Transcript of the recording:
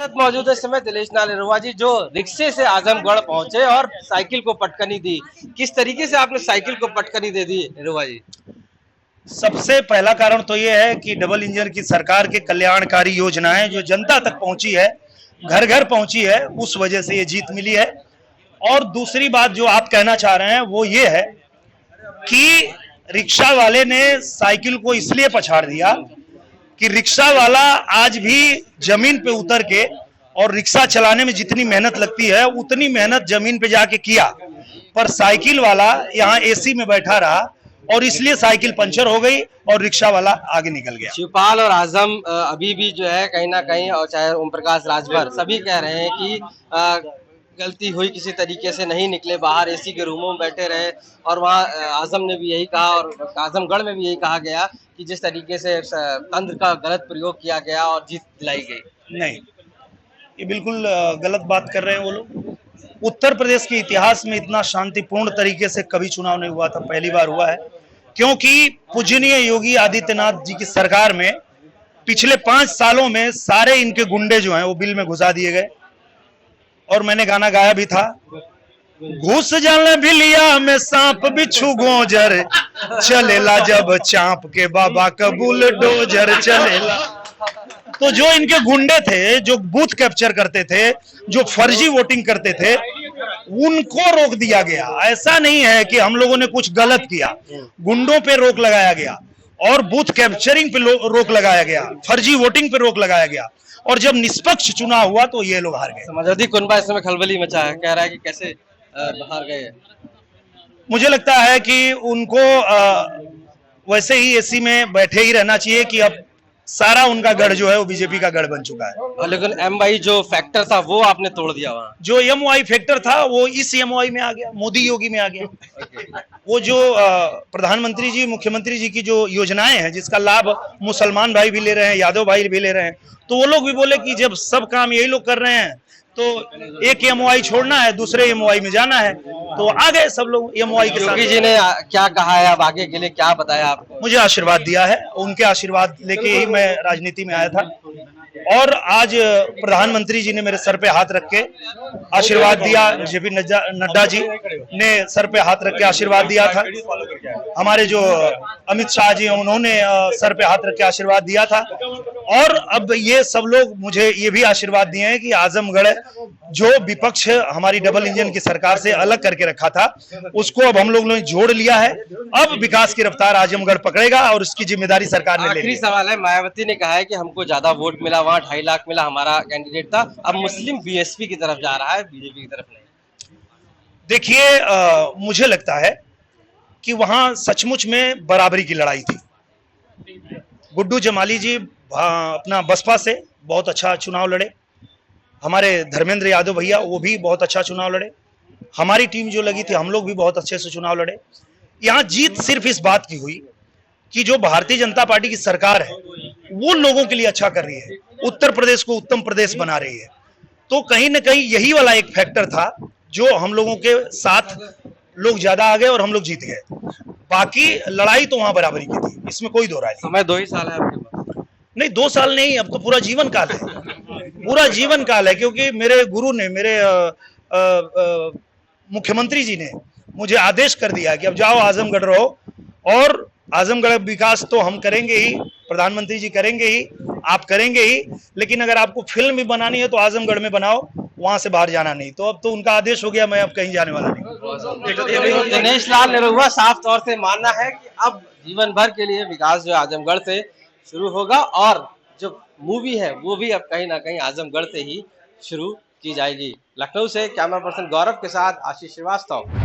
साथ मौजूद है इस समय दिनेश लाल निरहुआ जी, जो रिक्शे से आजमगढ़ पहुंचे और साइकिल को पटकनी दी। किस तरीके से आपने साइकिल को पटकनी दे दी निरहुआ जी? सबसे पहला कारण तो ये है कि डबल इंजन की सरकार के कल्याणकारी योजनाएं जो जनता तक पहुंची है, घर घर पहुंची है, उस वजह से ये जीत मिली है। और दूसरी बात जो आप कहना चाह रहे हैं वो ये है कि रिक्शा वाले ने साइकिल को इसलिए पछाड़ दिया कि रिक्शा वाला आज भी जमीन पे उतर के, और रिक्शा चलाने में जितनी मेहनत लगती है उतनी मेहनत जमीन पे जाके किया, पर साइकिल वाला यहाँ एसी में बैठा रहा और इसलिए साइकिल पंचर हो गई और रिक्शा वाला आगे निकल गया। शिवपाल और आजम अभी भी जो है कहीं ना कहीं, और चाहे ओम प्रकाश राजभर, सभी कह रहे हैं कि गलती हुई, किसी तरीके से नहीं निकले बाहर, एसी के रूमों में बैठे रहे। और वहाँ आजम ने भी यही कहा और आजमगढ़ में भी यही कहा गया कि जिस तरीके से तंत्र का गलत प्रयोग किया गया और जीत दिलाई गई। नहीं, ये बिल्कुल गलत बात कर रहे हैं वो लोग। उत्तर प्रदेश के इतिहास में इतना शांतिपूर्ण तरीके से कभी चुनाव नहीं हुआ था, पहली बार हुआ है। क्योंकि पूजनीय योगी आदित्यनाथ जी की सरकार में पिछले 5 सालों में सारे इनके गुंडे जो हैं वो बिल में घुसा दिए गए। और मैंने गाना गाया भी था, घुस जल बिलिया में सांप बिच्छू गोजर चलेला जब चांप के बाबा का बुलडोजर चलेला। तो जो इनके गुंडे थे, जो बूथ कैप्चर करते थे, जो फर्जी वोटिंग करते थे, उनको रोक दिया गया। ऐसा नहीं है कि हम लोगों ने कुछ गलत किया, गुंडों पे रोक लगाया गया और बूथ कैप्चरिंग पे रोक लगाया गया, फर्जी वोटिंग पे रोक लगाया गया। और जब निष्पक्ष चुनाव हुआ तो ये लोग हार गए। समाजवादी कुनबा इस समय खलबली मचा है, कह रहा है कि कैसे बाहर गए। मुझे लगता है कि उनको वैसे ही एसी में बैठे ही रहना चाहिए कि अब सारा उनका गढ़ जो है वो बीजेपी का गढ़ बन चुका है। लेकिन एमवाई जो फैक्टर था वो आपने तोड़ दिया। वहाँ जो एमवाई फैक्टर था वो इस एमवाई में आ गया, मोदी योगी में आ गया। वो जो प्रधानमंत्री जी, मुख्यमंत्री जी की जो योजनाएं हैं, जिसका लाभ मुसलमान भाई भी ले रहे हैं, यादव भाई भी ले रहे हैं, तो वो लोग भी बोले कि जब सब काम यही लोग कर रहे हैं तो एक एमवाई छोड़ना है, दूसरे एमवाई में जाना है, तो आ गए सब लोग एमवाई के साथ। योगी जी ने क्या कहा है, अब आगे के लिए क्या बताया आपको? मुझे आशीर्वाद दिया है, उनके आशीर्वाद लेके ही मैं राजनीति में आया था। और आज प्रधानमंत्री जी ने मेरे सर पे हाथ रख के आशीर्वाद दिया, जेपी नड्डा जी ने सर पे हाथ रख के आशीर्वाद दिया था, हमारे जो अमित शाह जी हैं उन्होंने सर पे हाथ रख के आशीर्वाद दिया था। और अब ये सब लोग मुझे ये भी आशीर्वाद दिए हैं कि आजमगढ़ जो विपक्ष हमारी डबल इंजन की सरकार से अलग करके रखा था, उसको अब हम लोगों ने जोड़ लिया है। अब विकास की रफ्तार आजमगढ़ पकड़ेगा और उसकी जिम्मेदारी सरकार ने ले ली। आखिरी सवाल है, मायावती ने कहा है कि हमको ज्यादा वोट मिला, वहाँ 2.5 लाख मिला, हमारा कैंडिडेट था। अब मुस्लिम बीएसपी की तरफ जा रहा है, बीजेपी की तरफ नहीं। देखिए, मुझे लगता है कि वहां सचमुच में बराबरी की लड़ाई थी। गुड्डू जमाली जी अपना बसपा से बहुत अच्छा चुनाव लड़े, हमारे धर्मेंद्र यादव भैया वो भी बहुत अच्छा चुनाव लड़े, हमारी टीम जो लगी थी हम लोग भी बहुत अच्छे से चुनाव लड़े। यहाँ जीत सिर्फ इस बात की हुई कि जो भारतीय जनता पार्टी की सरकार है वो लोगों के लिए अच्छा कर रही है, उत्तर प्रदेश को उत्तम प्रदेश बना रही है। तो कहीं ना कहीं यही वाला एक फैक्टर था जो हम लोगों के साथ लोग ज्यादा आ गए और हम लोग जीत गए। बाकी लड़ाई तो वहां बराबरी की थी, इसमें कोई दो राय नहीं। समय 2 ही साल है आपके पास? नहीं, 2 साल नहीं, अब तो पूरा जीवन काल है, पूरा जीवन काल है। क्योंकि मेरे गुरु ने, मेरे मुख्यमंत्री जी ने मुझे आदेश कर दिया कि अब जाओ आजमगढ़ रहो, और आजमगढ़ विकास तो हम करेंगे ही, प्रधानमंत्री जी करेंगे ही, आप करेंगे ही, लेकिन अगर आपको फिल्म भी बनानी है तो आजमगढ़ में बनाओ, वहां से बाहर जाना नहीं। तो अब तो उनका आदेश हो गया, मैं अब कहीं जाने वाला नहीं। दिनेश लाल निरहुआ साफ तौर से मानना है कि अब जीवन भर के लिए विकास जो आजमगढ़ से शुरू होगा, और जो मूवी है वो भी अब कहीं ना कहीं आजमगढ़ से ही शुरू की जाएगी। लखनऊ से कैमरा पर्सन गौरव के साथ आशीष श्रीवास्तव।